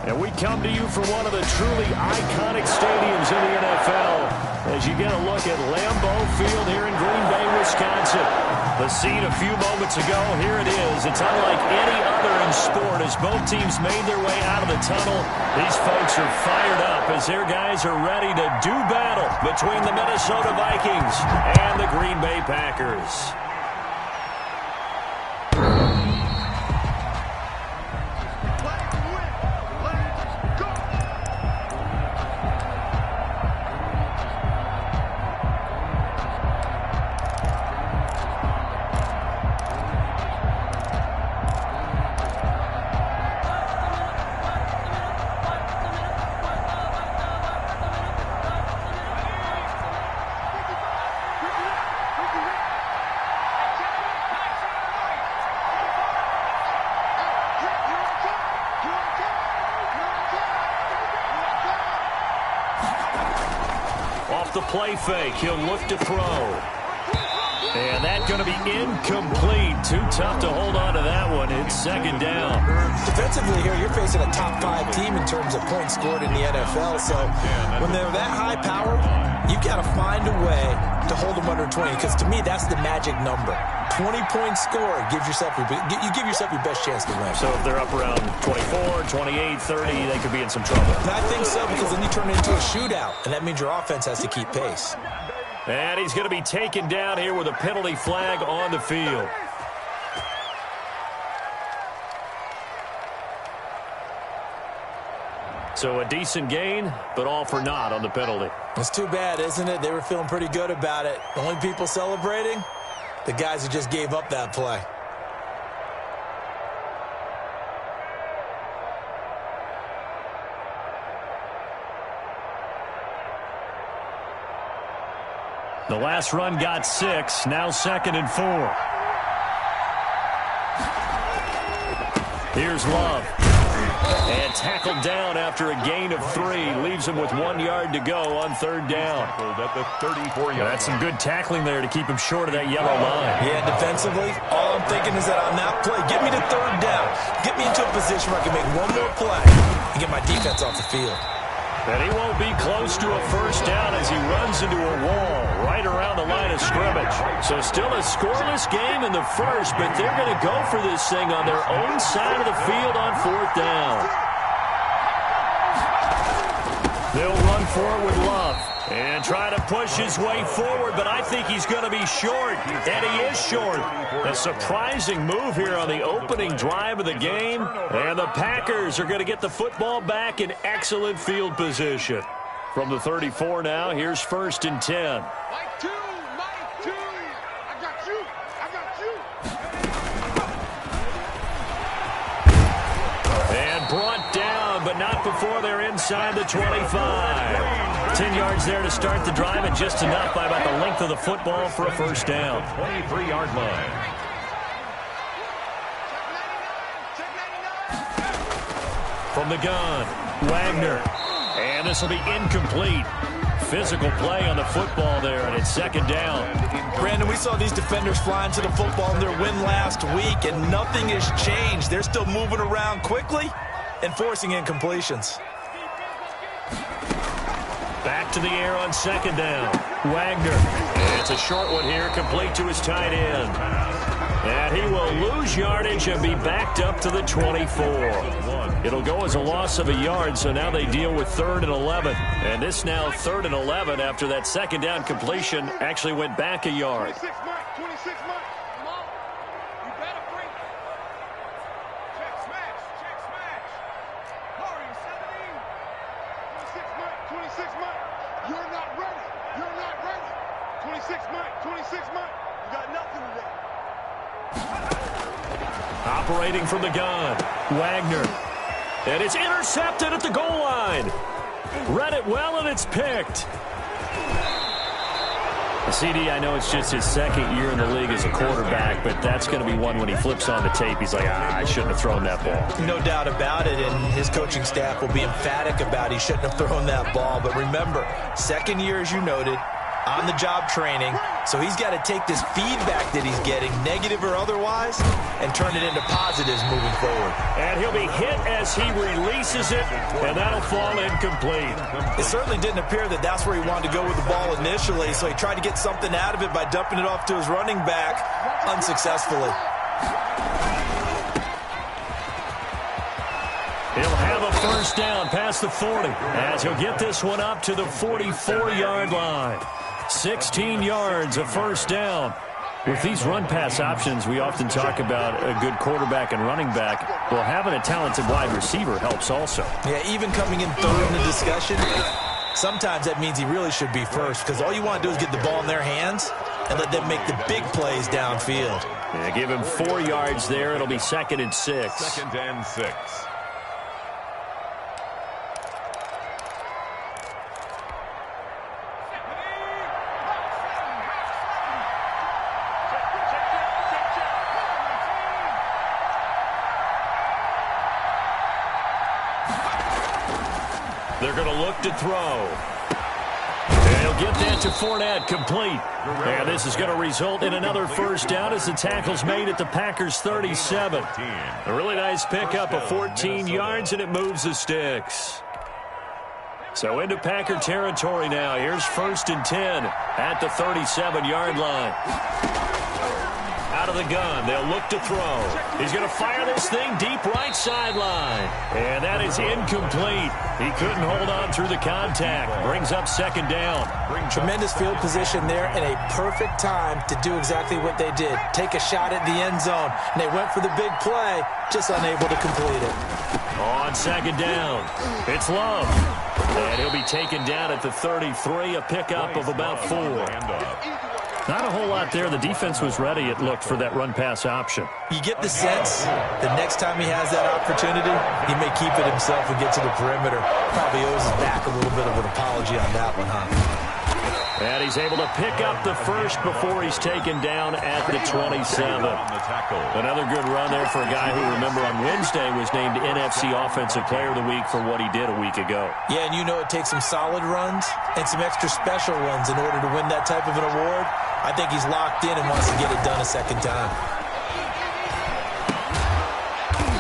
And we come to you from one of the truly iconic stadiums in the NFL as you get a look at Lambeau Field here in Green Bay, Wisconsin. The scene a few moments ago, here it is. It's unlike any other in sport as both teams made their way out of the tunnel. These folks are fired up as their guys are ready to do battle between the Minnesota Vikings and the Green Bay Packers. Off the play fake, he'll look to throw. And that's going to be incomplete. Too tough to hold on to that one. It's second down. Defensively here, you're facing a top 5 team in terms of points scored in the NFL. So when they're that high powered, you've got to find a way to hold them under 20. Because to me, that's the magic number. 20-point score gives yourself you give yourself your best chance to win. So if they're up around 24, 28, 30, they could be in some trouble. And I think so, because then you turn it into a shootout, and that means your offense has to keep pace. And he's going to be taken down here with a penalty flag on the field. So a decent gain, but all for naught on the penalty. It's too bad, isn't it? They were feeling pretty good about it. The only people celebrating, the guys who just gave up that play. The last run got 6, now 2nd and 4. Here's Love. And tackled down after a gain of 3. Leaves him with 1 yard to go on 3rd down. At the 34-yard That's some good tackling there to keep him short of that yellow line. Yeah, defensively, all I'm thinking is that on that play, get me to 3rd down. Get me into a position where I can make one more play and get my defense off the field. And he won't be close to a 1st down as he runs into a wall right around the line of scrimmage. So still a scoreless game in the 1st, but they're going to go for this thing on their own side of the field on 4th down. They'll run for it with Love and try to push his way forward, but I think he's going to be short, and he is short. A surprising move here on the opening drive of the game, and the Packers are going to get the football back in excellent field position. From the 34 now, here's 1st and 10. Mike 2, I got you. And brought down, but not before they're inside the 25. 10 yards there to start the drive, and just enough by about the length of the football for a 1st down. 23-yard line. From the gun, Wagner. And this will be incomplete. Physical play on the football there, and it's 2nd down. Brandon, we saw these defenders flying to the football in their win last week, and nothing has changed. They're still moving around quickly and forcing incompletions. Back to the air on 2nd down. Wagner. And it's a short one here, complete to his tight end. And he will lose yardage and be backed up to the 24. It'll go as a loss of a yard, so now they deal with 3rd and 11. And this now 3rd and 11 after that 2nd down completion actually went back a yard. 26 Mike. Come on. You better bring it. Check smash. Hurry, 17. 26 Mike. You're not ready. 26 Mike. You got nothing today. Operating from the gun, Wagner. And it's intercepted at the goal line. Read it well, and it's picked. CD, I know it's just his 2nd year in the league as a quarterback, but that's going to be one when he flips on the tape, he's like, I shouldn't have thrown that ball. No doubt about it, and his coaching staff will be emphatic about he shouldn't have thrown that ball. But remember, 2nd year, as you noted, on-the-job training, So he's got to take this feedback that he's getting, negative or otherwise, and turn it into positives moving forward. And he'll be hit as he releases it, and that'll fall incomplete. It certainly didn't appear that that's where he wanted to go with the ball initially, so he tried to get something out of it by dumping it off to his running back unsuccessfully. He'll have a first down past the 40 as he'll get this one up to the 44-yard line. 16 yards, a first down. With these run-pass options, we often talk about a good quarterback and running back. Well, having a talented wide receiver helps also. Yeah, even coming in third in the discussion, sometimes that means he really should be first because all you want to do is get the ball in their hands and let them make the big plays downfield. Yeah, give him 4 yards there. It'll be 2nd and 6. 2nd and 6. They're going to look to throw. And he'll get that to Fournette, complete. And this is going to result in another first down as the tackle's made at the Packers' 37. A really nice pickup of 14 yards, and it moves the sticks. So into Packer territory now. Here's 1st and 10 at the 37-yard line. Out of the gun, they'll look to throw. He's going to fire this thing deep right sideline. And that is incomplete. He couldn't hold on through the contact. Brings up 2nd down. Tremendous field position there and a perfect time to do exactly what they did. Take a shot at the end zone. And they went for the big play, just unable to complete it. On 2nd down, it's Love. And he'll be taken down at the 33, a pickup of about 4. Not a whole lot there. The defense was ready, it looked, for that run-pass option. You get the sense the next time he has that opportunity, he may keep it himself and get to the perimeter. Probably owes his back a little bit of an apology on that one, huh? And he's able to pick up the first before he's taken down at the 27. Another good run there for a guy who, remember, on Wednesday was named NFC Offensive Player of the Week for what he did a week ago. Yeah, and you know it takes some solid runs and some extra special ones in order to win that type of an award. I think he's locked in and wants to get it done a second time.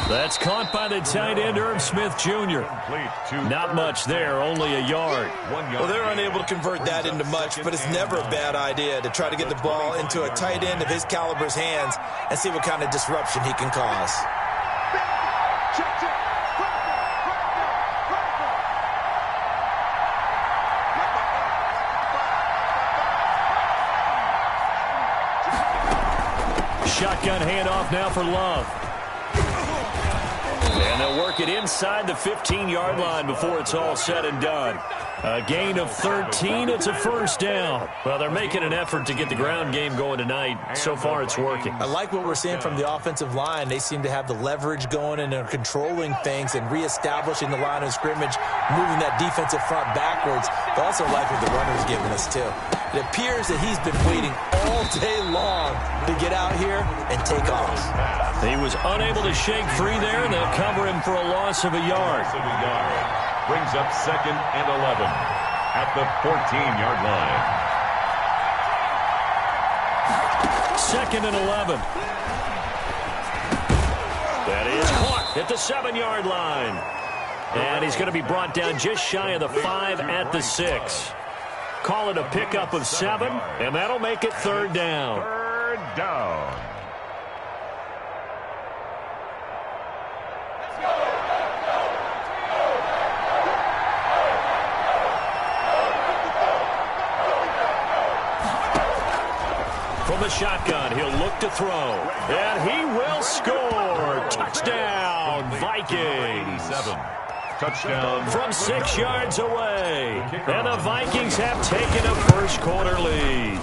That's caught by the tight end, Irv Smith Jr. Not much there, only a yard. Well, they're unable to convert that into much, but it's never a bad idea to try to get the ball into a tight end of his caliber's hands and see what kind of disruption he can cause. Shotgun handoff now for Love. And they'll work it inside the 15-yard line before it's all said and done. A gain of 13. It's a first down. Well, they're making an effort to get the ground game going tonight. So far, it's working. I like what we're seeing from the offensive line. They seem to have the leverage going and they're controlling things and reestablishing the line of scrimmage, moving that defensive front backwards. But also like what the runner's giving us, too. It appears that he's been waiting all day long to get out here and take off. He was unable to shake free there, and they'll cover him for a loss of a yard. Brings up 2nd and 11 at the 14-yard line. 2nd and 11. That is caught at the 7-yard line. And he's going to be brought down just shy of the 5 at the 6. Call it a pickup of 7, and that'll make it 3rd down. 3rd down. From the shotgun, he'll look to throw. And he will score. Touchdown, Vikings. Touchdown. From 6 yards away. And the Vikings have taken a first-quarter lead.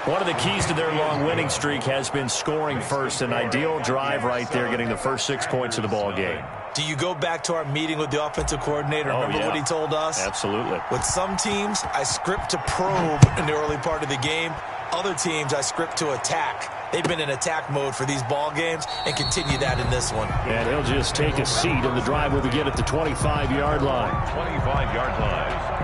One of the keys to their long winning streak has been scoring first. An ideal drive right there, getting the first 6 points of the ball game. Do you go back to our meeting with the offensive coordinator? Remember what he told us? Absolutely. With some teams, I script to probe in the early part of the game. Other teams, I script to attack. They've been in attack mode for these ball games and continue that in this one. And he'll just take a seat, and the drive will begin at the 25-yard line. 25-yard line.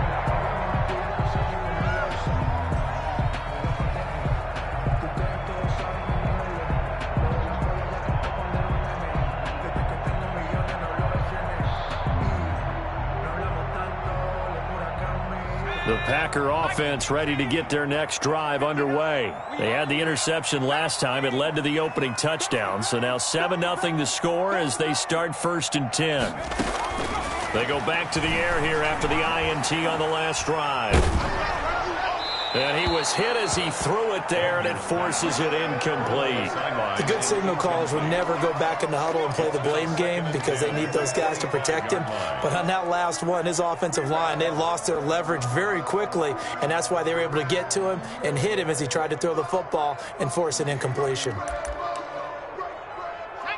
The Packer offense ready to get their next drive underway. They had the interception last time. It led to the opening touchdown. So now 7-0 the score as they start 1st and 10. They go back to the air here after the INT on the last drive. And he was hit as he threw it there, and it forces it incomplete. The good signal callers will never go back in the huddle and play the blame game because they need those guys to protect him. But on that last one, his offensive line, they lost their leverage very quickly, and that's why they were able to get to him and hit him as he tried to throw the football and force an incompletion.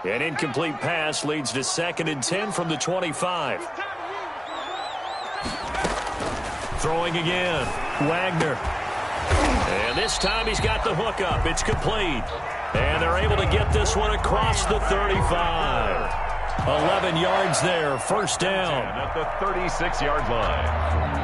An incomplete pass leads to 2nd and 10 from the 25. Throwing again, Wagner. And this time he's got the hook up. It's complete. And they're able to get this one across the 35. 11 yards there, 1st down. At the 36-yard line.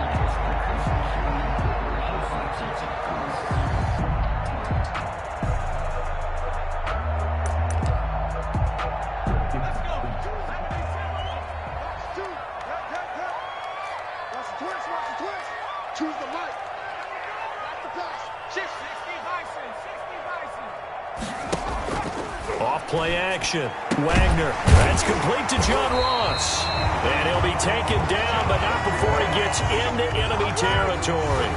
Choose the light. That's the pass. Shift. 60 Bison. Off play action. Wagner. That's complete to John Ross. And he'll be taken down, but not before he gets into enemy territory.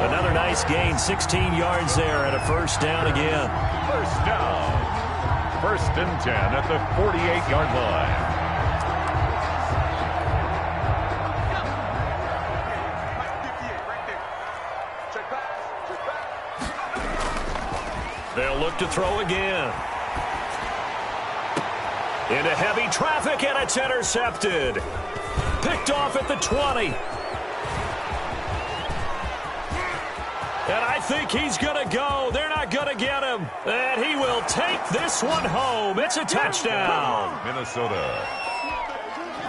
Another nice gain. 16 yards there and a 1st down again. 1st down. 1st and 10 at the 48-yard line. They'll look to throw again. Into heavy traffic, and it's intercepted. Picked off at the 20. And I think he's going to go. They're not going to get him. And he will take this one home. It's a touchdown. Minnesota.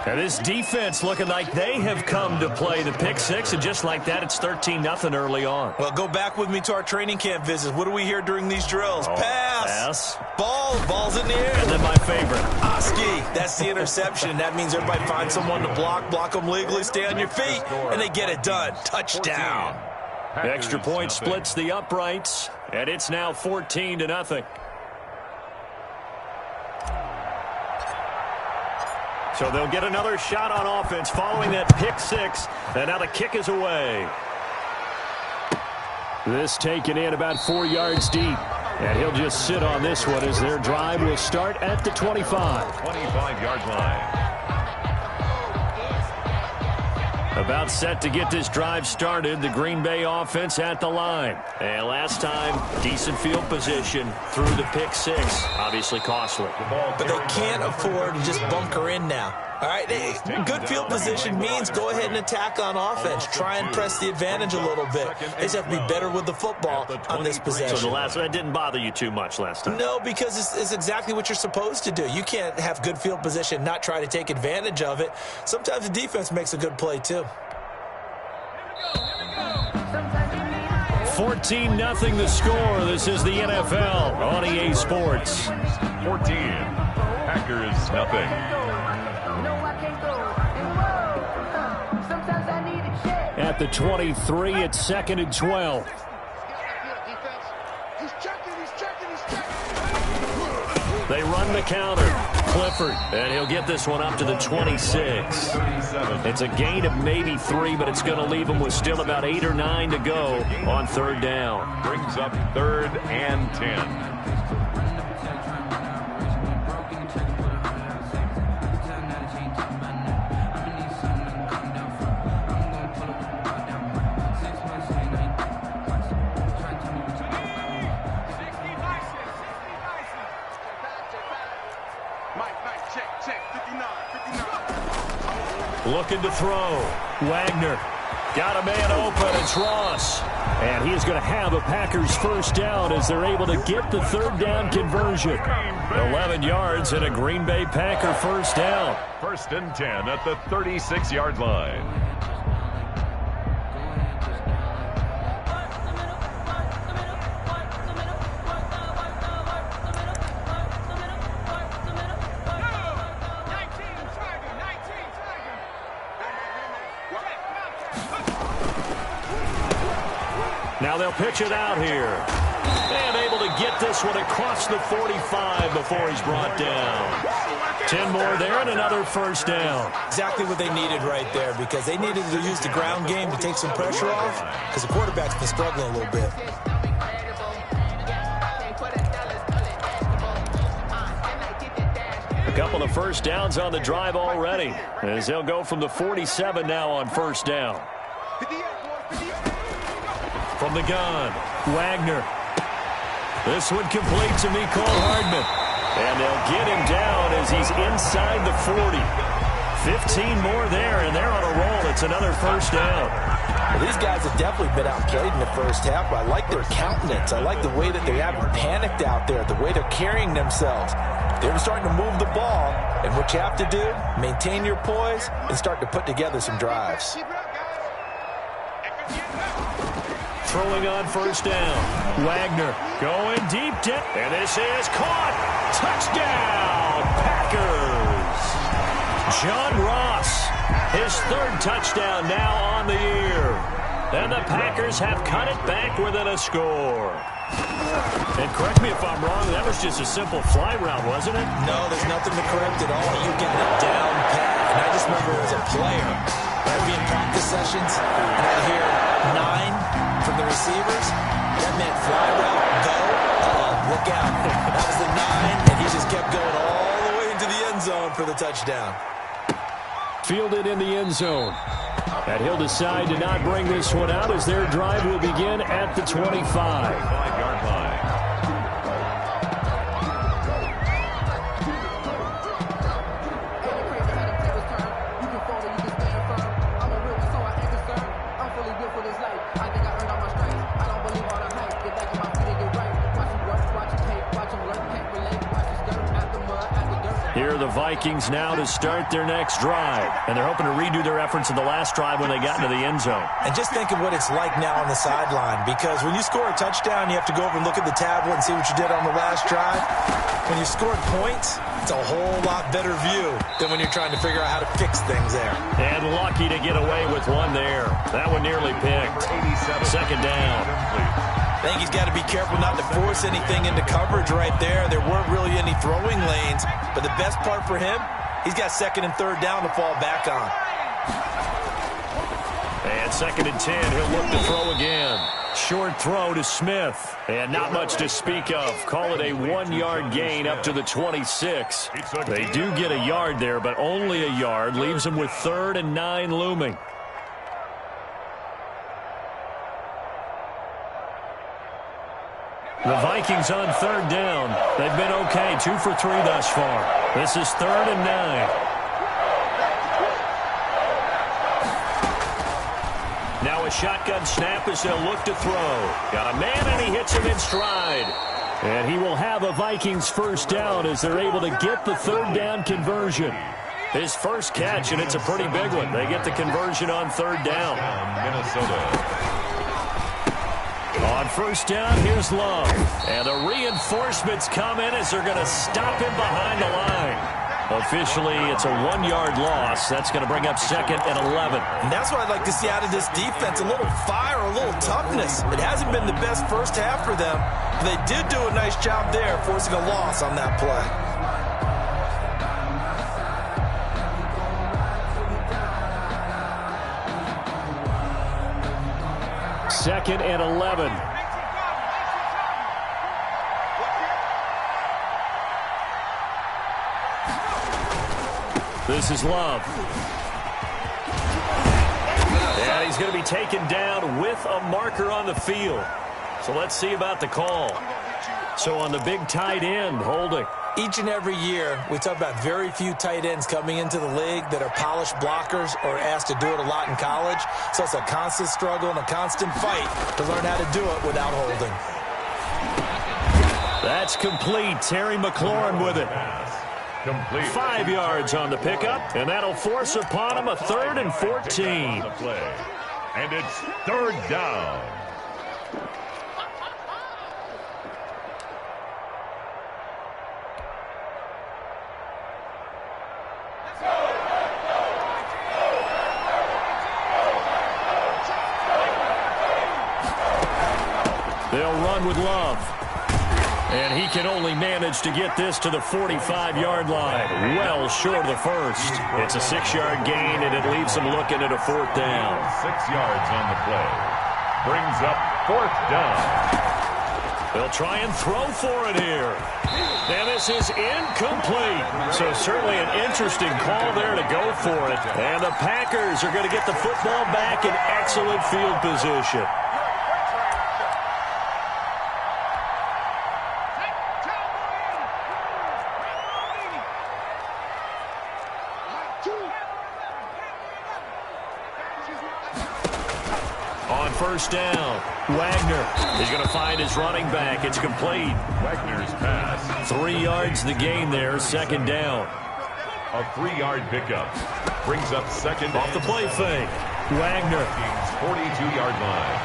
And this defense looking like they have come to play the pick six, and just like that, it's 13-0 early on. Well, go back with me to our training camp visits. What do we hear during these drills? Pass. Ball's in the air. And then my favorite. Oski. That's the interception. That means everybody finds someone to block them legally, stay on your feet, and they get it done. Touchdown. The extra point splits the uprights, and it's now 14-0. So they'll get another shot on offense following that pick six. And now the kick is away. This taken in about 4 yards deep. And he'll just sit on this one as their drive will start at the 25. 25-yard line. About set to get this drive started. The Green Bay offense at the line. And last time, decent field position through the pick six. Obviously costly. But they can't afford to just bunker in now. All right, good field position means go ahead and attack on offense. Try and press the advantage a little bit. They just have to be better with the football on this possession. So the last one didn't bother you too much last time? No, because it's exactly what you're supposed to do. You can't have good field position, not try to take advantage of it. Sometimes the defense makes a good play, too. 14-0 the score. This is the NFL on EA Sports. 14. Packers nothing. At the 23, it's 2nd and 12. They run the counter. Clifford, and he'll get this one up to the 26. It's a gain of maybe 3, but it's going to leave him with still about 8 or 9 to go on 3rd down. Brings up 3rd and 10. Looking to throw. Wagner got a man open. It's Ross. And he is going to have a Packers 1st down as they're able to get the 3rd down conversion. 11 yards and a Green Bay Packer 1st down. 1st and 10 at the 36-yard line. Now they'll pitch it out here. And able to get this one across the 45 before he's brought down. 10 more there and another first down. Exactly what they needed right there, because they needed to use the ground game to take some pressure off, because the quarterback's been struggling a little bit. A couple of first downs on the drive already, as they'll go from the 47 now on first down. From the gun, Wagner. This one complete to Mecole Hardman. And they'll get him down as he's inside the 40. 15 more there, and they're on a roll. It's another first down. Well, these guys have definitely been outplayed in the first half, but I like their countenance. I like the way that they haven't panicked out there, the way they're carrying themselves. They're starting to move the ball, and what you have to do, maintain your poise and start to put together some drives. Throwing on first down. Wagner going deep down. And this is caught. Touchdown, Packers. John Ross, his third touchdown now on the year. And the Packers have cut it back within a score. And correct me if I'm wrong, that was just a simple fly route, wasn't it? No, there's nothing to correct at all. You got it down pat. And I just remember as a player, I'd be in practice sessions, and I'd hear 9 from the receivers. That meant fly route, go. Look out. That was the 9, and he just kept going all the way into the end zone for the touchdown. Fielded in the end zone. And he'll decide to not bring this one out as their drive will begin at the 25. 5-yard line. Here are the Vikings now to start their next drive. And they're hoping to redo their efforts in the last drive when they got into the end zone. And just think of what it's like now on the sideline, because when you score a touchdown, you have to go over and look at the tablet and see what you did on the last drive. When you scored points, it's a whole lot better view than when you're trying to figure out how to fix things there. And lucky to get away with one there. That one nearly picked. Second down. I think he's got to be careful not to force anything into coverage right there. There weren't really any throwing lanes, but the best part for him, he's got second and third down to fall back on. And second and 10, he'll look to throw again. Short throw to Smith. And not much to speak of. Call it a 1-yard gain up to the 26. They do get a yard there, but only a yard. Leaves them with 3rd and 9 looming. The Vikings on third down. They've been okay, 2 for 3 thus far. This is 3rd and 9. Now a shotgun snap as they'll look to throw. Got a man and he hits him in stride. And he will have a Vikings first down as they're able to get the third down conversion. His first catch, and it's a pretty big one. They get the conversion on third down. Minnesota. On first down, here's Love. And the reinforcements come in as they're going to stop him behind the line. Officially, it's a 1-yard loss. That's going to bring up 2nd and 11. And that's what I'd like to see out of this defense, a little fire, a little toughness. It hasn't been the best first half for them, but they did do a nice job there, forcing a loss on that play. 2nd and 11. This is Love. And he's going to be taken down with a marker on the field. So let's see about the call. So on the big tight end, holding. Each and every year, we talk about very few tight ends coming into the league that are polished blockers or asked to do it a lot in college. So it's a constant struggle and a constant fight to learn how to do it without holding. That's complete. Terry McLaurin with it. Complete. 5 yards on the pickup, and that'll force upon him a 3rd and 14. The play. And it's 3rd down. They'll run with Love. And he can only manage to get this to the 45-yard line. Well short of the first. It's a 6-yard gain, and it leaves them looking at a 4th down. 6 yards on the play. Brings up 4th down. They'll try and throw for it here. And this is incomplete. So certainly an interesting call there to go for it. And the Packers are going to get the football back in excellent field position. On 1st down, Wagner is going to find his running back. It's complete. Wagner's pass. 3 yards the gain there, 2nd down. A 3-yard pickup. Brings up 2nd. Off the play fake. Wagner. 42-yard line.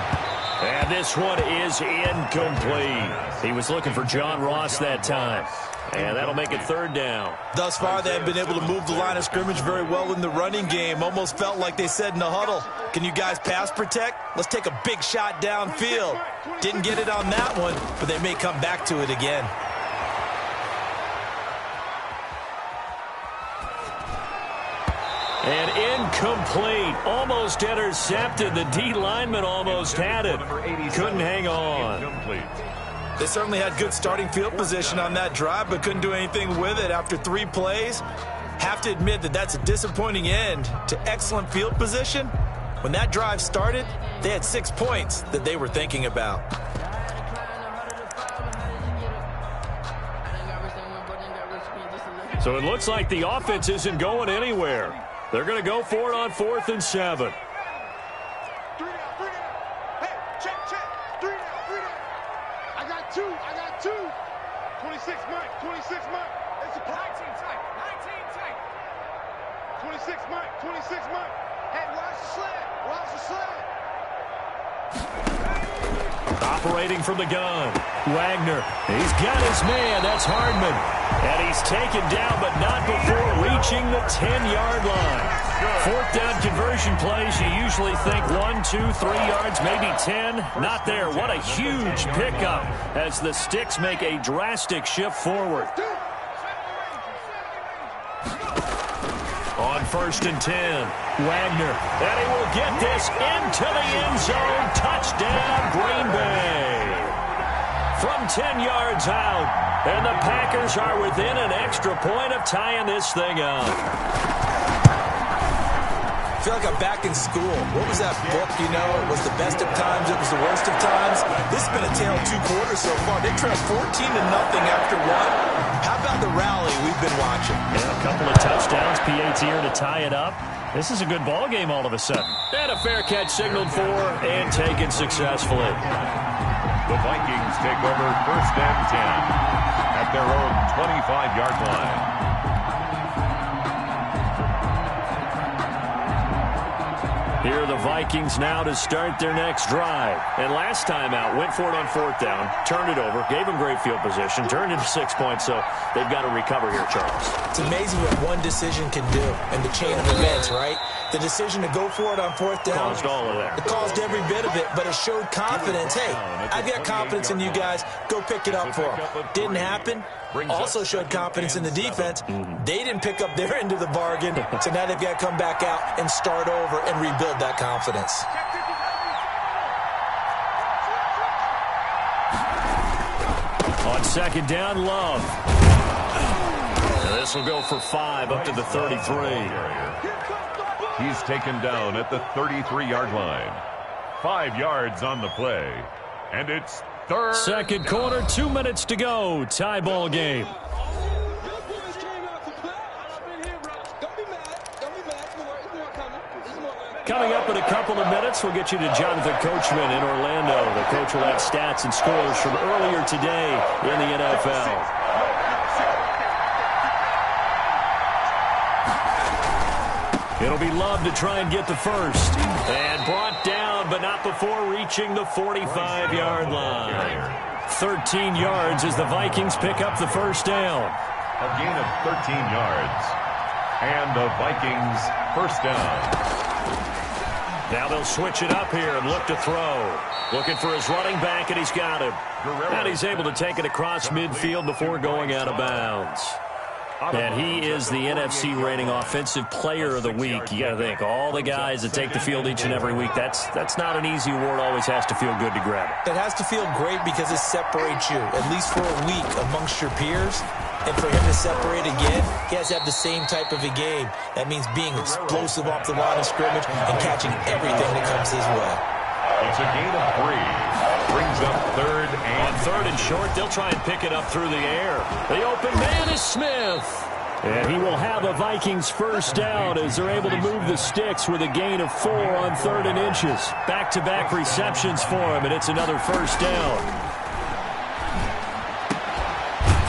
And this one is incomplete. He was looking for John Ross that time. And that'll make it 3rd down. Thus far, they have been able to move the line of scrimmage very well in the running game. Almost felt like they said in the huddle, can you guys pass protect? Let's take a big shot downfield. Didn't get it on that one, but they may come back to it again. And incomplete. Almost intercepted. The D lineman almost had it. Couldn't hang on. Incomplete. They certainly had good starting field position on that drive, but couldn't do anything with it after 3 plays. Have to admit that that's a disappointing end to excellent field position. When that drive started, they had 6 points that they were thinking about. So it looks like the offense isn't going anywhere. They're going to go for it on 4th and 7. 3 down. Hey, check. 3 down. I got 2. 26 Mike. It's a 19 tight. 26 Mike. Hey, watch the sled. Operating from the gun. Wagner. He's got his man. That's Hardman. And he's taken down, but not before reaching the 10-yard line. 4th down conversion plays, you usually think 1, 2, 3 yards, maybe 10. Not there. What a huge pickup as the Sticks make a drastic shift forward. On 1st and 10, Wagner. And he will get this into the end zone. Touchdown, Green Bay. From 10 yards out, and the Packers are within an extra point of tying this thing up. I feel like I'm back in school. What was that book, you know? It was the best of times, it was the worst of times. This has been a tale of 2 quarters so far. They trailed 14-0 after 1. How about the rally we've been watching? Yeah, a couple of touchdowns, PAT here to tie it up. This is a good ball game all of a sudden. And a fair catch signaled for and taken successfully. The Vikings take over 1st and 10 at their own 25-yard line. Here are the Vikings now to start their next drive. And last time out, went for it on 4th down, turned it over, gave them great field position, turned it to 6 points, so they've got to recover here, Charles. It's amazing what one decision can do in the chain of events, right? The decision to go for it on 4th down. Caused all of that. It caused every bit of it, but it showed confidence. Hey, I've got confidence in you guys. Go pick it up for them. Didn't happen. Also showed confidence in the defense. They didn't pick up their end of the bargain, so now they've got to come back out and start over and rebuild that confidence. On 2nd down, Love. And this will go for 5 up to the 33. He's taken down at the 33-yard line. 5 yards on the play. And it's 3rd. 2nd quarter, 2 minutes to go. Tie ball game. Coming up in a couple of minutes, we'll get you to Jonathan Coachman in Orlando. The coach will have stats and scores from earlier today in the NFL. It'll be Love to try and get the first. And brought down, but not before reaching the 45-yard line. 13 yards as the Vikings pick up the 1st down. A gain of 13 yards. And the Vikings 1st down. Now they'll switch it up here and look to throw. Looking for his running back, and he's got him. And he's able to take it across midfield before going out of bounds. And he is the NFC rating Offensive Player of the Week. You got to think, all the guys that take the field each and every week, that's not an easy award. Always has to feel good to grab it. It has to feel great because it separates you, at least for a week, amongst your peers. And for him to separate again, he has to have the same type of a game. That means being explosive off the line of scrimmage and catching everything that comes his way. It's a gain of 3. Brings up third and... On third and short, they'll try and pick it up through the air. The open man is Smith. And he will have a Vikings first down as they're able to move the sticks with a gain of 4 on 3rd and inches. Back-to-back receptions for him, and it's another first down.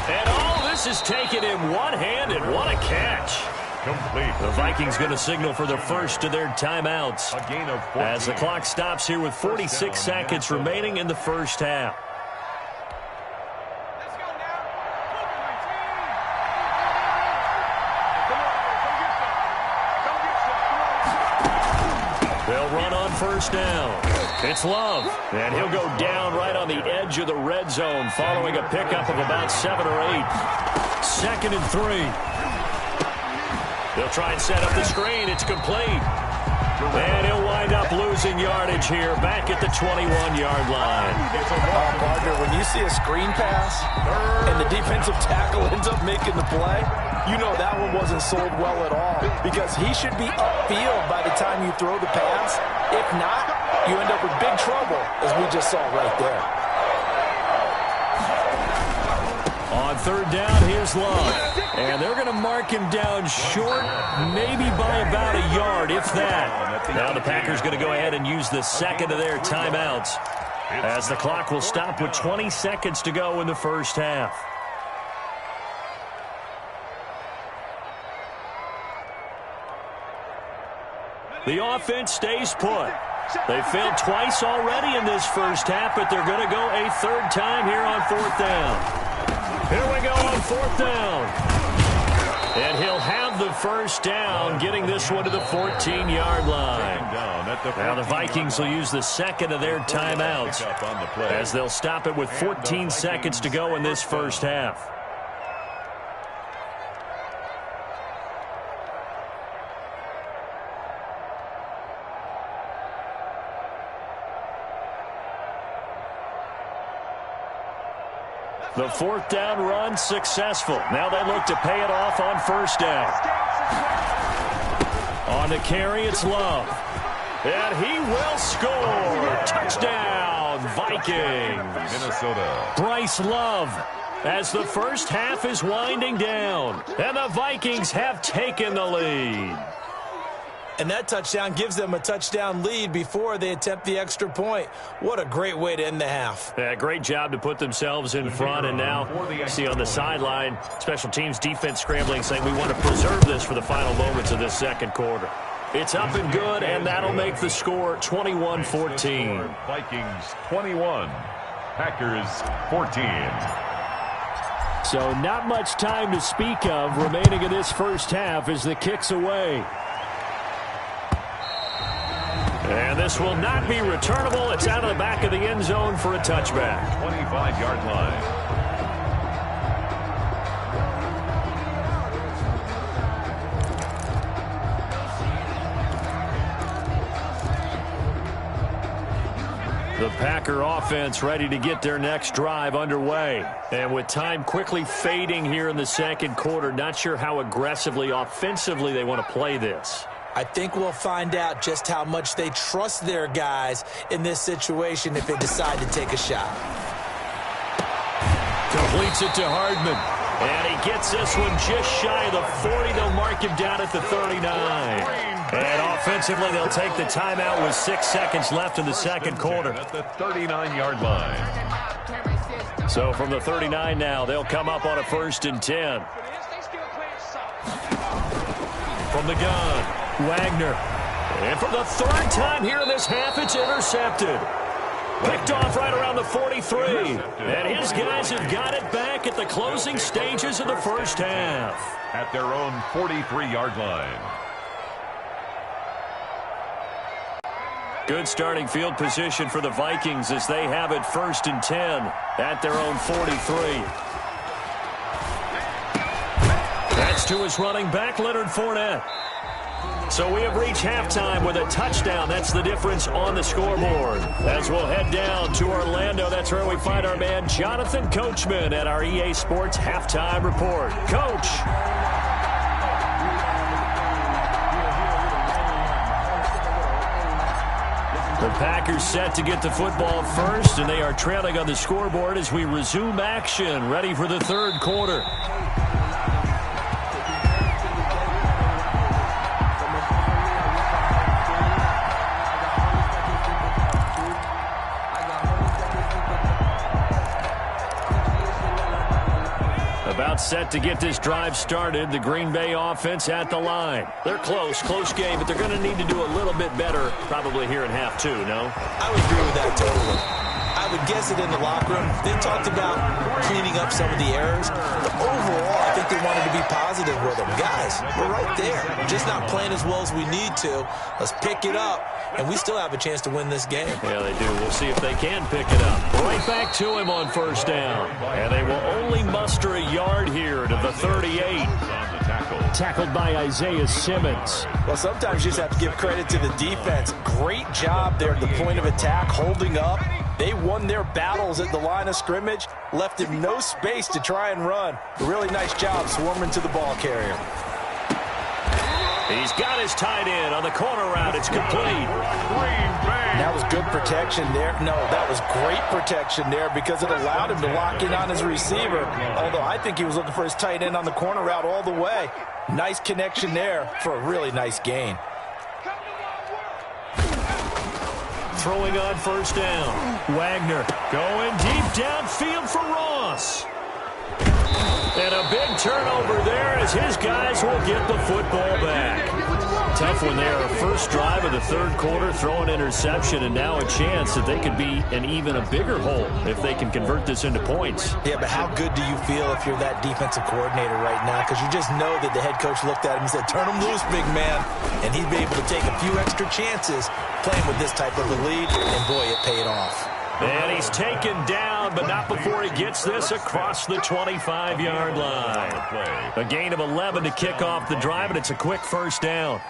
And all this is taken in one-handed. What a catch. Complete. The Vikings going to signal for the first of their timeouts A gain of 14. as the clock stops here with 46 seconds remaining in the first half. They'll run on first down. It's Love, and he'll go down right on the edge of the red zone following a pickup of about 7 or 8. 2nd and 3. They'll try and set up the screen. It's complete. And he'll wind up losing yardage here back at the 21-yard line. Partner, when you see a screen pass and the defensive tackle ends up making the play, you know that one wasn't sold well at all because he should be upfield by the time you throw the pass. If not, you end up with big trouble, as we just saw right there. On third down, here's Love. And they're going to mark him down short, maybe by about a yard, if that. Now the Packers going to go ahead and use the second of their timeouts as the clock will stop with 20 seconds to go in the first half. The offense stays put. They failed twice already in this first half, but they're going to go a third time here on 4th down. Here we go on 4th down. And he'll have the first down, getting this one to the 14-yard line. Now the Vikings will use the second of their timeouts as they'll stop it with 14 seconds to go in this first half. The 4th down run successful. Now they look to pay it off on first down. On the carry, it's Love. And he will score. Touchdown, Vikings. Minnesota. Bryce Love as the first half is winding down. And the Vikings have taken the lead. And that touchdown gives them a touchdown lead before they attempt the extra point. What a great way to end the half. Yeah, great job to put themselves in front. And now, see on the sideline, special teams defense scrambling, saying we want to preserve this for the final moments of this second quarter. It's up and good, and that'll make the score 21-14. Vikings 21, Packers 14. So not much time to speak of remaining in this first half as the kick's away. And this will not be returnable. It's out of the back of the end zone for a touchback. 25-yard line. The Packer offense ready to get their next drive underway. And with time quickly fading here in the second quarter, not sure how aggressively, offensively they want to play this. I think we'll find out just how much they trust their guys in this situation if they decide to take a shot. Completes it to Hardman. And he gets this one just shy of the 40. They'll mark him down at the 39. And offensively, they'll take the timeout with 6 seconds left in the second quarter. At the 39-yard line. So from the 39 now, they'll come up on a 1st and 10. From the gun. Wagner. And for the 3rd time here in this half, it's intercepted. Picked off right around the 43. And his guys have got it back at the closing stages of the first half. At their own 43-yard line. Good starting field position for the Vikings as they have it 1st and 10 at their own 43. That's to his running back, Leonard Fournette. So we have reached halftime with a touchdown. That's the difference on the scoreboard. As we'll head down to Orlando, that's where we find our man Jonathan Coachman at our EA Sports Halftime Report. Coach. The Packers set to get the football first, and they are trailing on the scoreboard as we resume action, ready for the third quarter. About set to get this drive started. The Green Bay offense at the line. They're close game, but they're going to need to do a little bit better probably here in half two, no? I would agree with that totally. I would guess it in the locker room. They talked about cleaning up some of the errors, but overall, I think they wanted to be positive with them. Guys, we're right there. Just not playing as well as we need to. Let's pick it up, and we still have a chance to win this game. Yeah, they do. We'll see if they can pick it up. Right back to him on 1st down. And they will only muster a yard here to the 38. Tackled by Isaiah Simmons. Well, sometimes you just have to give credit to the defense. Great job there at the point of attack, holding up. They won their battles at the line of scrimmage, left him no space to try and run. A really nice job swarming to the ball carrier. He's got his tight end on the corner route. It's complete. That was good protection there. No, that was great protection there because it allowed him to lock in on his receiver. Although I think he was looking for his tight end on the corner route all the way. Nice connection there for a really nice gain. Throwing on 1st down. Wagner going deep downfield for Ross. And a big turnover there as his guys will get the football back. Tough one there. First drive of the third quarter, throw an interception, and now a chance that they could be in even a bigger hole if they can convert this into points. Yeah, but how good do you feel if you're that defensive coordinator right now? Because you just know that the head coach looked at him and said, turn him loose, big man. And he'd be able to take a few extra chances playing with this type of a lead, and boy, it paid off. And he's taken down, but not before he gets this across the 25-yard line. A gain of 11 to kick off the drive, and it's a quick 1st down.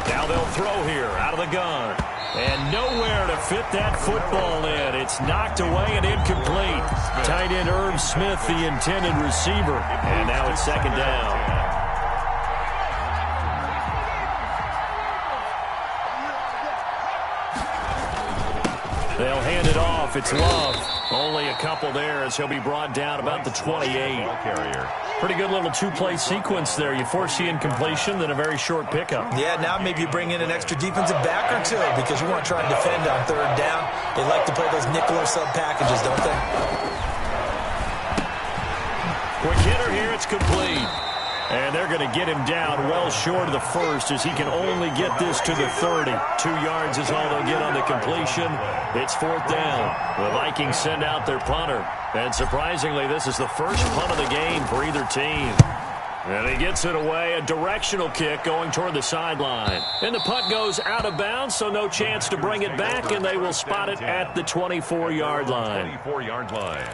Now they'll throw here out of the gun. And nowhere to fit that football in. It's knocked away and incomplete. Tight end Irv Smith, the intended receiver. And now it's 2nd down. They'll hand it off. It's Love. Only a couple there as he'll be brought down about the 28. Pretty good little two-play sequence there. You force the incompletion, then a very short pickup. Yeah, now maybe you bring in an extra defensive back or two because you want to try and defend on 3rd down. They like to play those nickel or sub packages, don't they? Quick hitter here. It's complete. And they're going to get him down well short of the 1st as he can only get this to the 30. 2 yards is all they'll get on the completion. It's 4th down. The Vikings send out their punter. And surprisingly, this is the first punt of the game for either team. And he gets it away. A directional kick going toward the sideline. And the punt goes out of bounds, so no chance to bring it back, and they will spot it at the 24-yard line. 24-yard line.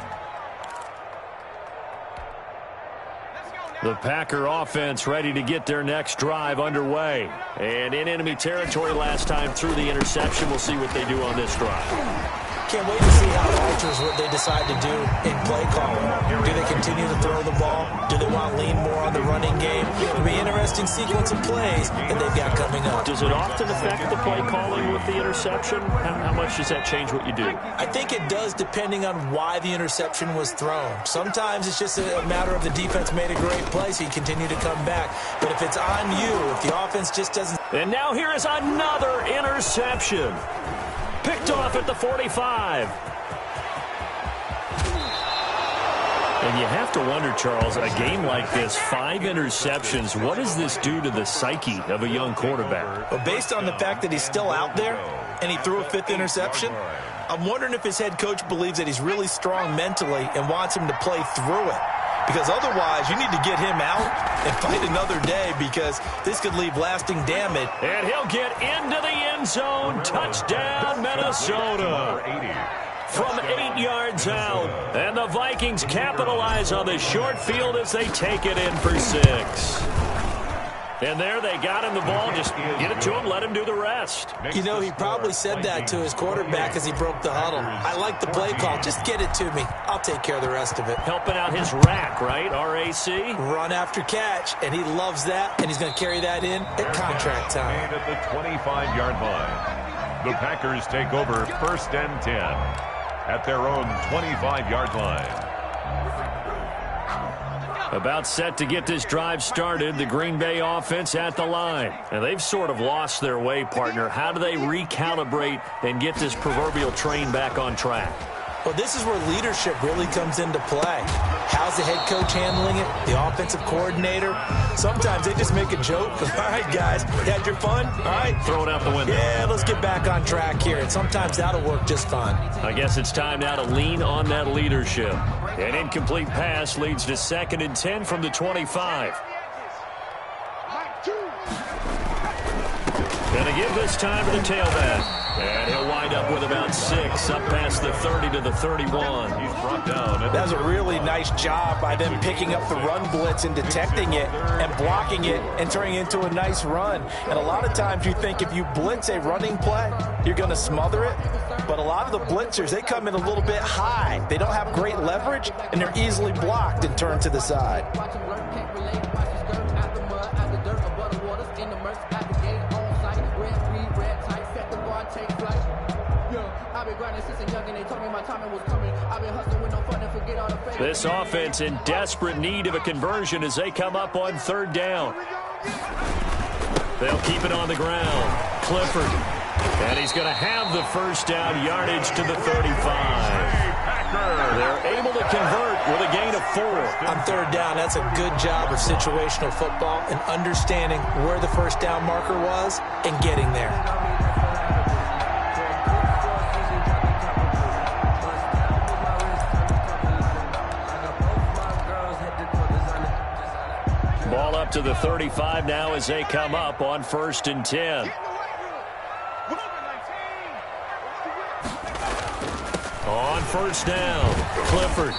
The Packer offense ready to get their next drive underway. And in enemy territory last time through the interception. We'll see what they do on this drive. Can't wait to see how it alters what they decide to do in play calling. Do they continue to throw the ball? Do they want to lean more on the running game? It'll be an interesting sequence of plays that they've got coming up. Does it often affect the play calling with the interception? How much does that change what you do? I think it does depending on why the interception was thrown. Sometimes it's just a matter of the defense made a great play, so you continue to come back. But if it's on you, if the offense just doesn't... And now here is another interception. Picked off at the 45. And you have to wonder, Charles, a game like this, 5 interceptions, what does this do to the psyche of a young quarterback? Well, based on the fact that he's still out there and he threw a 5th interception, I'm wondering if his head coach believes that he's really strong mentally and wants him to play through it. Because otherwise, you need to get him out and fight another day, because this could leave lasting damage. And he'll get into the end zone. Touchdown, Minnesota. From 8 yards out. And the Vikings capitalize on the short field as they take it in for 6. And there they got him the ball. Just get it to him, let him do the rest. You know, he probably said that to his quarterback as he broke the huddle. I like the play call. Just get it to me. I'll take care of the rest of it. Helping out his rack, right? R-A-C? Run after catch, and he loves that, and he's going to carry that in at contract time. At the 25-yard line, the Packers take over 1st and 10 at their own 25-yard line. About set to get this drive started, the Green Bay offense at the line. And they've sort of lost their way, partner. How do they recalibrate and get this proverbial train back on track? Well, this is where leadership really comes into play. How's the head coach handling it? The offensive coordinator? Sometimes they just make a joke. All right, guys, you had your fun? All right. Throw it out the window. Yeah, let's get back on track here. And sometimes that'll work just fine. I guess it's time now to lean on that leadership. An incomplete pass leads to 2nd and 10 from the 25. Gonna give this time to the tailback. And he'll wind up with about 6, up past the 30 to the 31. He's brought down. That was a really nice job by them picking up the run blitz and detecting it and blocking it and turning it into a nice run. And a lot of times you think if you blitz a running play, you're going to smother it. But a lot of the blitzers, they come in a little bit high. They don't have great leverage, and they're easily blocked and turned to the side. This offense in desperate need of a conversion as they come up on 3rd down. They'll keep it on the ground. Clifford. And he's going to have the 1st down, yardage to the 35. They're able to convert with a gain of 4. On 3rd down, that's a good job of situational football and understanding where the 1st down marker was and getting there. Ball up to the 35 now as they come up on 1st and 10. On 1st down, Clifford.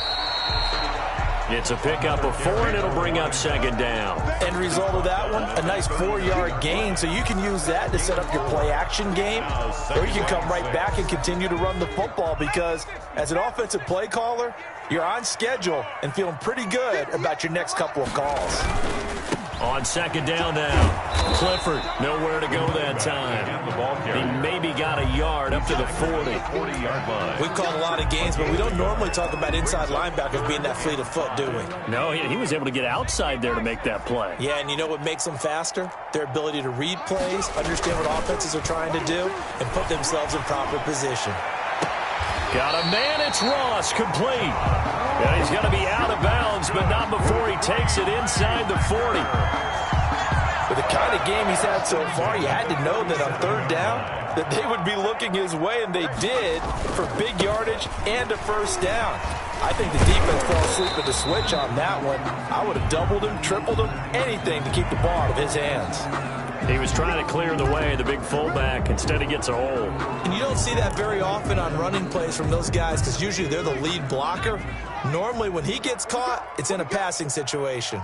It's a pickup of 4, and it'll bring up 2nd down. End result of that one, a nice 4-yard gain, so you can use that to set up your play-action game, or you can come right back and continue to run the football, because as an offensive play caller, you're on schedule and feeling pretty good about your next couple of calls. On 2nd down now, Clifford nowhere to go that time. He maybe got a yard up to the 40-yard line. We've called a lot of games, but we don't normally talk about inside linebackers being that fleet of foot, do we? No, he was able to get outside there to make that play. Yeah, and you know what makes them faster? Their ability to read plays, understand what offenses are trying to do, and put themselves in proper position. Got a man, it's Ross, complete. And he's going to be out of bounds, but not before he takes it inside the 40. With the kind of game he's had so far, you had to know that on 3rd down that they would be looking his way, and they did, for big yardage and a 1st down. I think the defense fell asleep at the switch on that one. I would have doubled him, tripled him, anything to keep the ball out of his hands. He was trying to clear the way, the big fullback. Instead, he gets a hole. And you don't see that very often on running plays from those guys, because usually they're the lead blocker. Normally, when he gets caught, it's in a passing situation.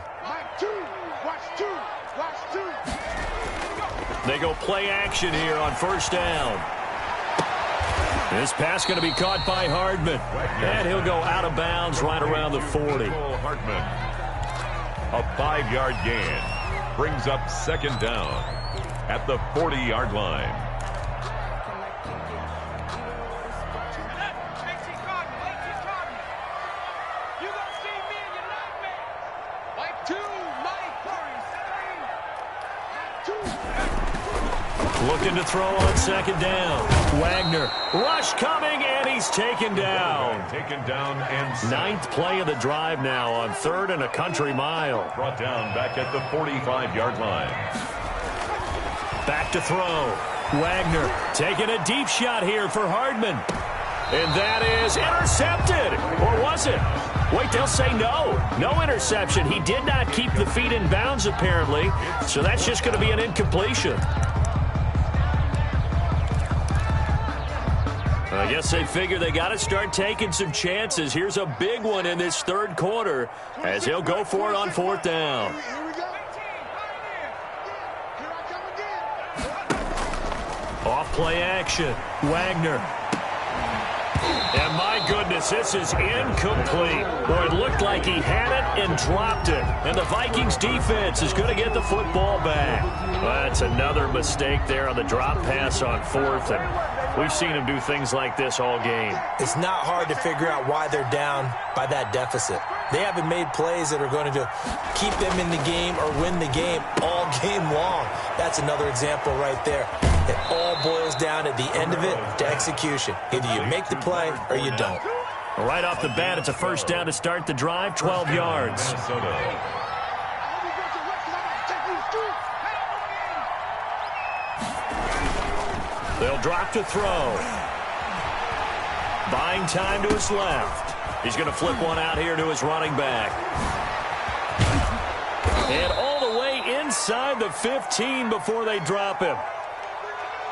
They go play action here on 1st down. This pass going to be caught by Hardman. And he'll go out of bounds right around the 40. Hardman. A 5-yard gain brings up 2nd down at the 40-yard line. Looking to throw on second down. Wagner. Rush coming, and he's taken down. Taken down and Ninth play of the drive now on 3rd and a country mile. brought down back at the 45-yard line. Back to throw. Wagner taking a deep shot here for Hardman. And that is intercepted. Or was it? Wait, they'll say no. No interception. He did not keep the feet in bounds, apparently. So that's just going to be an incompletion. I guess they figure they got to start taking some chances. Here's a big one in this 3rd quarter as he'll go for it on 4th down. Here we go. Here I come again. Off play action. Wagner. And my goodness, this is incomplete. Boy, it looked like he had it and dropped it. And the Vikings defense is going to get the football back. That's another mistake there on the drop pass on 4th. And we've seen him do things like this all game. It's not hard to figure out why they're down by that deficit. They haven't made plays that are going to keep them in the game or win the game all game long. That's another example right there. It all boils down at the end of it to execution. Either you make the play or you don't. Right off the bat, it's a 1st down to start the drive, 12 yards. They'll drop to throw. Buying time to his left. He's going to flip one out here to his running back. And all the way inside the 15 before they drop him.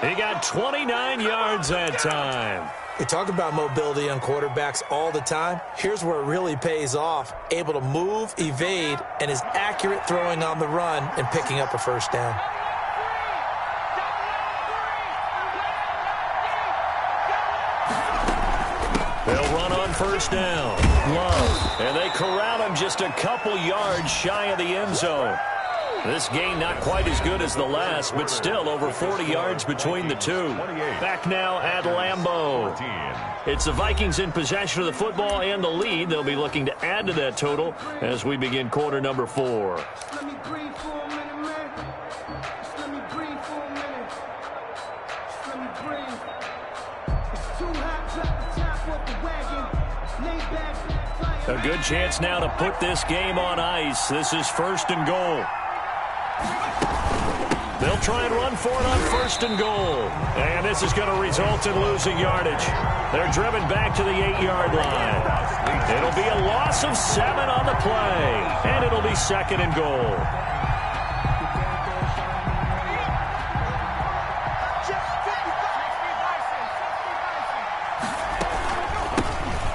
He got 29 yards that time. We talk about mobility on quarterbacks all the time. Here's where it really pays off. Able to move, evade, and is accurate throwing on the run and picking up a 1st down. They'll run on 1st down. Love. And they corral him just a couple yards shy of the end zone. This gain not quite as good as the last, but still over 40 yards between the two. Back now at Lambeau. It's the Vikings in possession of the football and the lead. They'll be looking to add to that total as we begin quarter number 4. Let me breathe for a minute, man. Just let me breathe for a minute. Just let me breathe. It's too hot, drop the top off the wagon. Lay back, A good chance now to put this game on ice. This is 1st and goal. They'll try and run for it on 1st and goal. And this is going to result in losing yardage. They're driven back to the 8-yard line. It'll be a loss of 7 on the play. And it'll be 2nd and goal.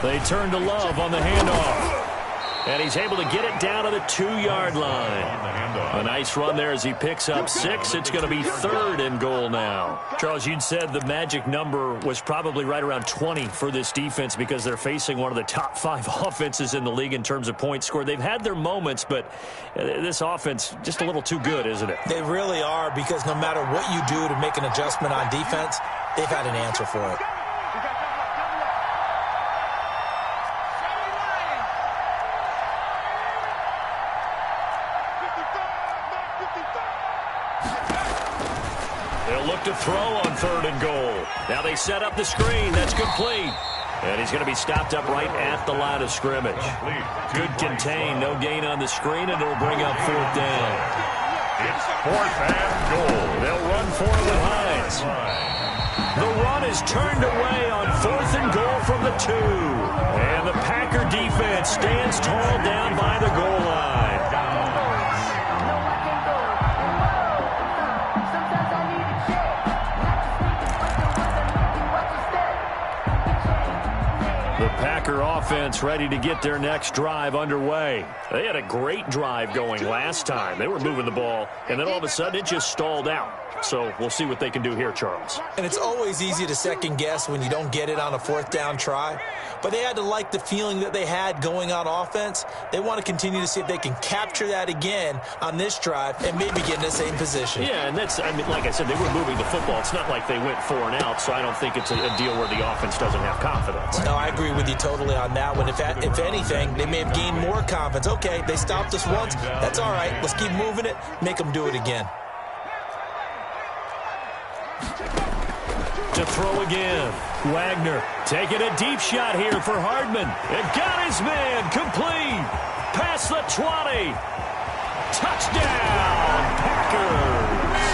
They turn to Love on the handoff. And he's able to get it down to the 2-yard line. A nice run there as he picks up 6. It's going to be 3rd and goal now. Charles, you'd said the magic number was probably right around 20 for this defense because they're facing one of the top 5 offenses in the league in terms of points scored. They've had their moments, but this offense just a little too good, isn't it? They really are, because no matter what you do to make an adjustment on defense, they've had an answer for it. They'll look to throw on 3rd and goal. Now they set up the screen. That's complete. And he's going to be stopped up right at the line of scrimmage. Good contain. No gain on the screen, and it'll bring up 4th down. It's 4th and goal. They'll run for it with Hines. The run is turned away on 4th and goal from the 2. And the Packer defense stands tall down by the goal line. The Packer offense ready to get their next drive underway. They had a great drive going last time. They were moving the ball, and then all of a sudden it just stalled out. So we'll see what they can do here, Charles. And it's always easy to second guess when you don't get it on a 4th down try. But they had to like the feeling that they had going on offense. They want to continue to see if they can capture that again on this drive and maybe get in the same position. Yeah, and that's, I mean, like I said, they were moving the football. It's not like they went 4 and out, so I don't think it's a deal where the offense doesn't have confidence. No, I agree with you totally on that one. If anything, they may have gained more confidence. Okay, they stopped us once. That's all right. Let's keep moving it. Make them do it again. To throw again. Wagner taking a deep shot here for Hardman. It got his man. Complete. Past the 20. Touchdown, Packers.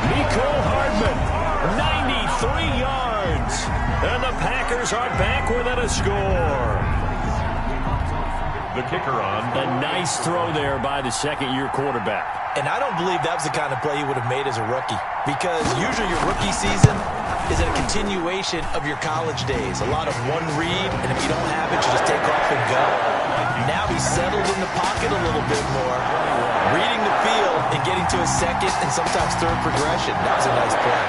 Nicole Hardman, 93 yards. And the Packers are back within a score. The kicker on. A nice throw there by the second-year quarterback. And I don't believe that was the kind of play he would have made as a rookie, because usually your rookie season is a continuation of your college days. A lot of one read, and if you don't have it, you just take off and go. Now he's settled in the pocket a little bit more, reading the field and getting to his second and sometimes third progression. That was a nice play.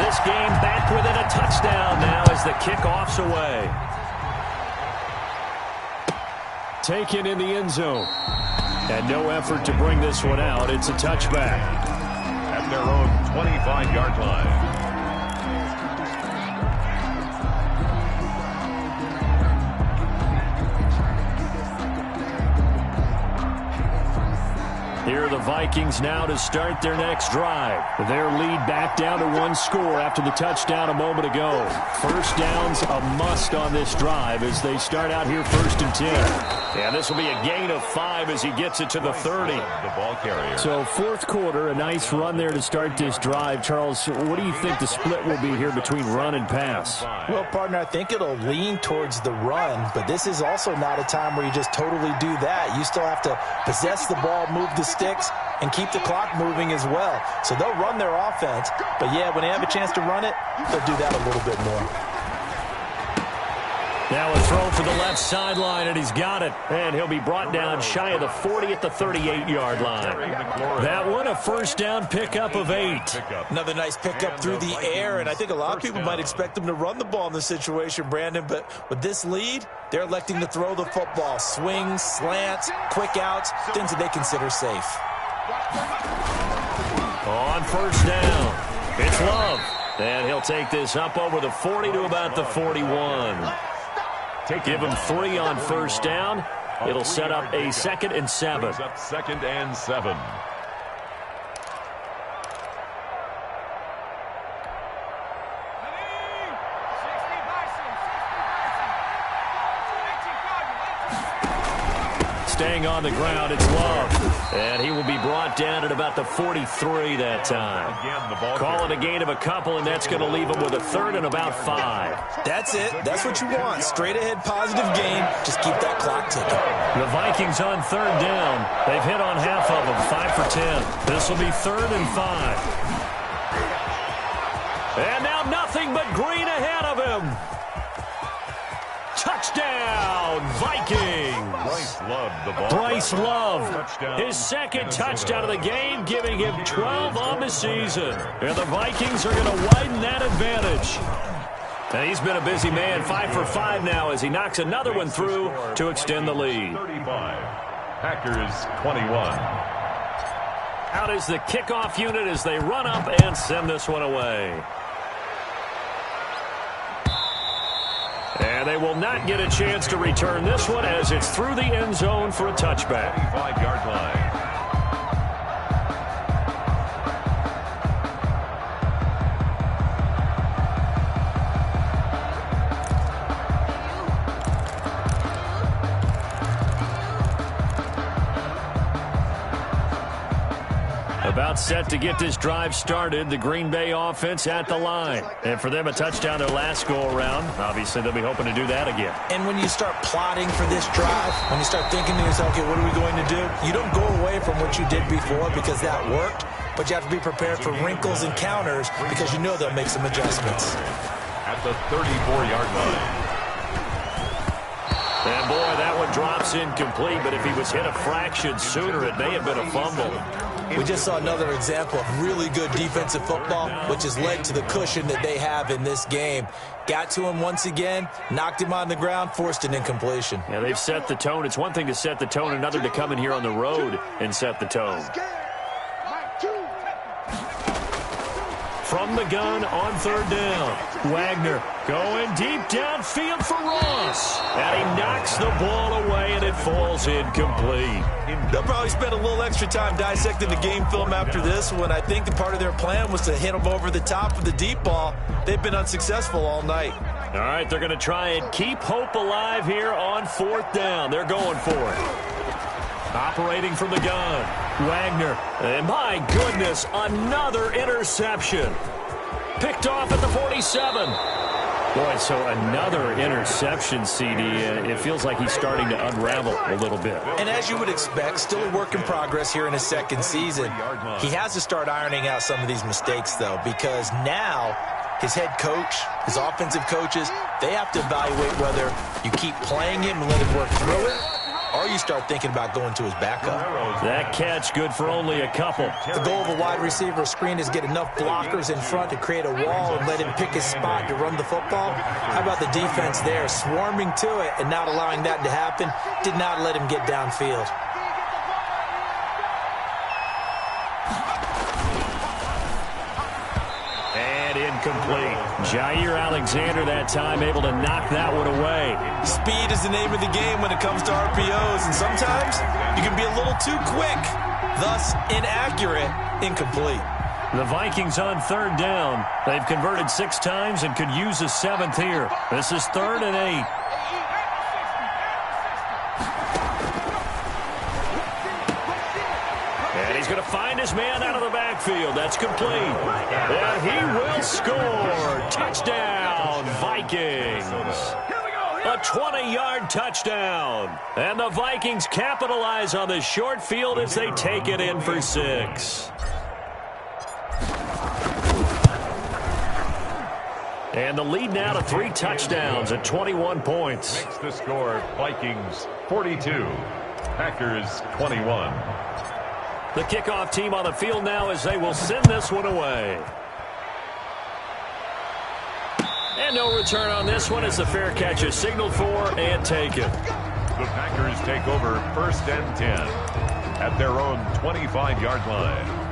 This game back within a touchdown now as the kickoff's away. Taken in the end zone. And no effort to bring this one out. It's a touchback. At their own 25-yard line. Here are the Vikings now to start their next drive. Their lead back down to one score after the touchdown a moment ago. First down's a must on this drive as they start out here 1st and 10. And this will be a gain of 5 as he gets it to the 30. The ball carrier. So fourth quarter, a nice run there to start this drive. Charles, what do you think the split will be here between run and pass? Well, partner, I think it'll lean towards the run, but this is also not a time where you just totally do that. You still have to possess the ball, move the sticks, and keep the clock moving as well. So they'll run their offense, but yeah, when they have a chance to run it, they'll do that a little bit more. Now a throw for the left sideline, and he's got it. And he'll be brought down shy of the 40 at the 38-yard line. That one, a first down pickup of 8. Another nice pickup through the air, and I think a lot of people might expect them to run the ball in this situation, Brandon, but with this lead, they're electing to throw the football. Swings, slants, quick outs, things that they consider safe. On first down, it's Love. And he'll take this up over the 40 to about the 41. Give him 3 on first down. It'll set up a 2nd and 7. Second and 7. Staying on the ground, it's Love. And he will be brought down at about the 43 that time. Call it a gain of a couple, and that's going to leave him with a 3rd and about 5. That's it. That's what you want. Straight ahead positive gain. Just keep that clock ticking. The Vikings on 3rd down. They've hit on half of them, 5 for 10. This will be 3rd and 5. And now nothing but green ahead of him. Touchdown, Vikings. Bryce Love, his 2nd touchdown of the game, giving him 12 on the season. And the Vikings are going to widen that advantage. And he's been a busy man, 5 for 5 now as he knocks another one through to extend the lead. 35, Packers 21. Out is the kickoff unit as they run up and send this one away. And they will not get a chance to return this one as it's through the end zone for a touchback. 5-yard line. About set to get this drive started. The Green Bay offense at the line. And for them, a touchdown their last go-around. Obviously, they'll be hoping to do that again. And when you start plotting for this drive, when you start thinking to yourself, okay, what are we going to do? You don't go away from what you did before because that worked, but you have to be prepared for wrinkles and counters because you know they'll make some adjustments. At the 34-yard line. And, boy, that one drops incomplete, but if he was hit a fraction sooner, it may have been a fumble. We just saw another example of really good defensive football, which has led to the cushion that they have in this game. Got to him once again, knocked him on the ground, forced an incompletion. Yeah, they've set the tone. It's one thing to set the tone, another to come in here on the road and set the tone. from the gun on third down. Wagner going deep downfield for Ross. And he knocks the ball away, and it falls incomplete. They'll probably spend a little extra time dissecting the game film after this one. I think the part of their plan was to hit them over the top of the deep ball. They've been unsuccessful all night. All right, they're going to try and keep hope alive here on fourth down. They're going for it. Operating from the gun, Wagner. And my goodness, another interception. Picked off at the 47. Boy, so another interception, CD. It feels like he's starting to unravel a little bit. And as you would expect, still a work in progress here in his second season. He has to start ironing out some of these mistakes, though, because now his head coach, his offensive coaches, they have to evaluate whether you keep playing him and let him work through it, or you start thinking about going to his backup. That catch good for only a couple. The goal of a wide receiver screen is get enough blockers in front to create a wall and let him pick his spot to run the football. How about the defense there, swarming to it and not allowing that to happen? Did not let him get downfield. Incomplete. Jair Alexander that time able to knock that one away. Speed is the name of the game when it comes to RPOs, and sometimes you can be a little too quick, thus inaccurate, incomplete. The Vikings on third down. They've converted 6 times and could use a 7th here. This is 3rd and 8. And he's going to find his man out of the backfield. That's complete. And he will score. Touchdown, Vikings. A 20-yard touchdown. And the Vikings capitalize on the short field as they take it in for 6. And the lead now to 3 touchdowns at 21 points. Makes the score Vikings 42, Packers 21. The kickoff team on the field now as they will send this one away. And no return on this one as the fair catch is signaled for and taken. The Packers take over 1st and 10 at their own 25-yard line.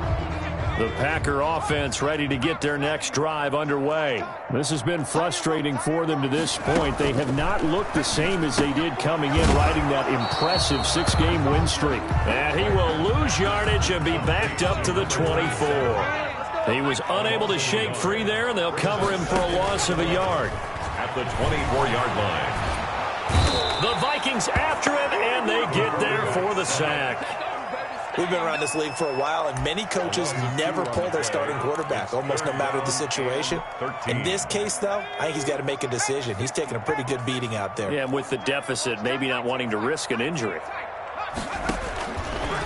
The Packer offense ready to get their next drive underway. This has been frustrating for them to this point. They have not looked the same as they did coming in, riding that impressive 6-game win streak. And he will lose yardage and be backed up to the 24. He was unable to shake free there, and they'll cover him for a loss of a yard. At the 24-yard line. The Vikings after him, and they get there for the sack. We've been around this league for a while, and many coaches never pull their starting quarterback, almost no matter the situation. In this case, though, I think he's got to make a decision. He's taking a pretty good beating out there. Yeah, and with the deficit, maybe not wanting to risk an injury.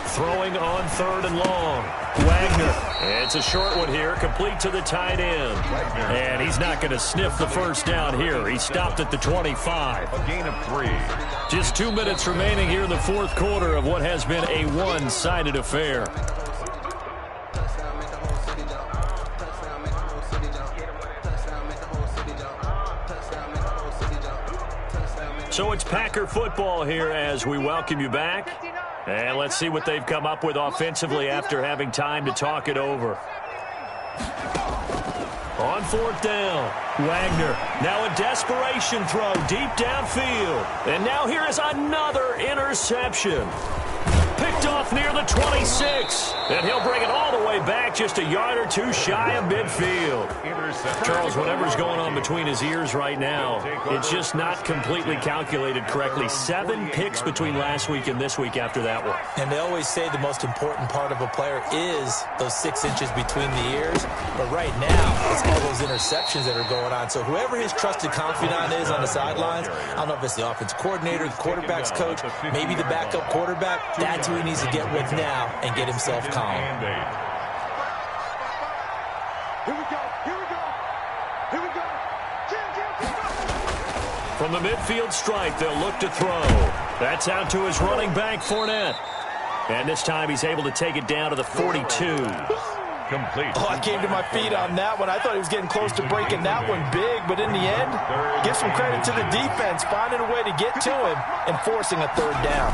Throwing on 3rd and long. Wagner. It's a short one here, complete to the tight end. And he's not going to sniff the first down here. He stopped at the 25. A gain of 3. Just 2 minutes remaining here in the 4th quarter of what has been a one-sided affair. So it's Packer football here as we welcome you back. And let's see what they've come up with offensively after having time to talk it over. On 4th down, Wagner. Now a desperation throw deep downfield. And now here is another interception. Picked off near the 26. And he'll bring it all the way back just a yard or 2 shy of midfield. Charles, whatever's going on between his ears right now, it's just not completely calculated correctly. 7 picks between last week and this week after that one. And they always say the most important part of a player is those 6 inches between the ears. But right now, it's all those interceptions that are going on. So whoever his trusted confidant is on the sidelines, I don't know if it's the offense coordinator, the quarterback's coach, maybe the backup quarterback, that's who he needs to get with now and get himself calm. Here we go. Here we go. Here we go. From the midfield stripe, they'll look to throw. That's out to his running back, Fournette. And this time he's able to take it down to the 42. Complete. Oh, I came to my feet on that one. I thought he was getting close to breaking that one big, but in the end, give some credit to the defense, finding a way to get to him and forcing a 3rd down.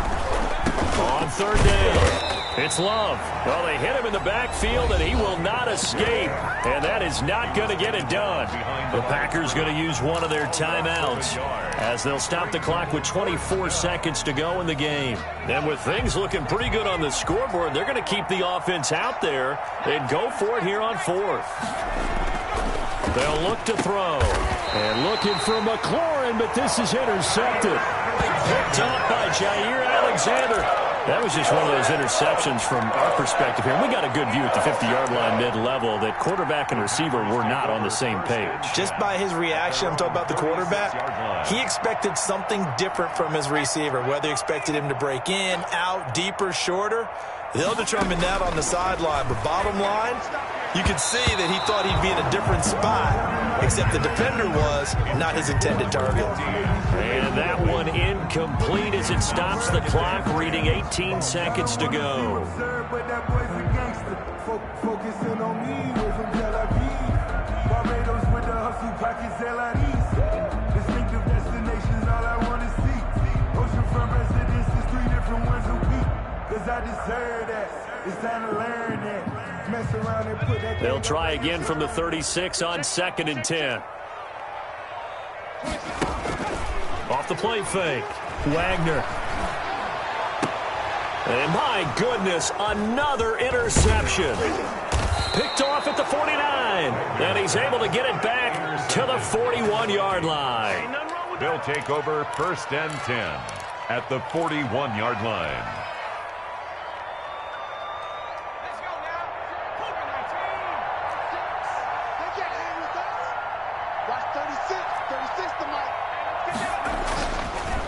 On 3rd down, It's Love. Well, they hit him in the backfield, and he will not escape. And that is not going to get it done. The Packers going to use one of their timeouts as they'll stop the clock with 24 seconds to go in the game. And with things looking pretty good on the scoreboard, they're going to keep the offense out there and go for it here on fourth. They'll look to throw. And looking for McLaurin, but this is intercepted. Picked up by Jair Alexander. That was just one of those interceptions from our perspective here. We got a good view at the 50-yard line mid-level that quarterback and receiver were not on the same page. Just by his reaction, I'm talking about the quarterback, he expected something different from his receiver, whether he expected him to break in, out, deeper, shorter. They'll determine that on the sideline. But bottom line, you can see that he thought he'd be in a different spot, except the defender was not his intended target. And that one incomplete as it stops the clock, reading 18 seconds to go. Focusing on me, way from Tel Aviv. Barbados with the hustle, pockets LIDs. Distinctive destinations, all I want to see. Oceanfront residences, 3 different ones a week. Cause I deserve that. It's time to learn that. Mess around and put that. They'll try again from the 36 on 2nd and 10. Off the play fake. Wagner. And my goodness, another interception. Picked off at the 49. And he's able to get it back to the 41-yard line. They'll take over 1st and 10 at the 41-yard line.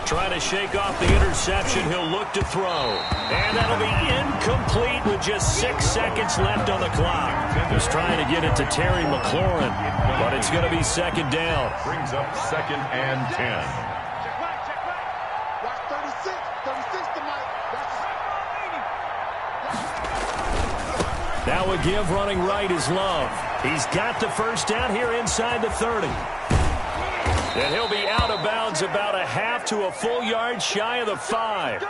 Trying to shake off the interception. He'll look to throw. And that'll be incomplete with just 6 seconds left on the clock. He's trying to get it to Terry McLaurin, but it's going to be 2nd down. Brings up 2nd and 10. Watch 36. 36 tonight. Now a give running right is Love. He's got the first down here inside the 30. And he'll be out of bounds about a half to a full yard shy of the 5.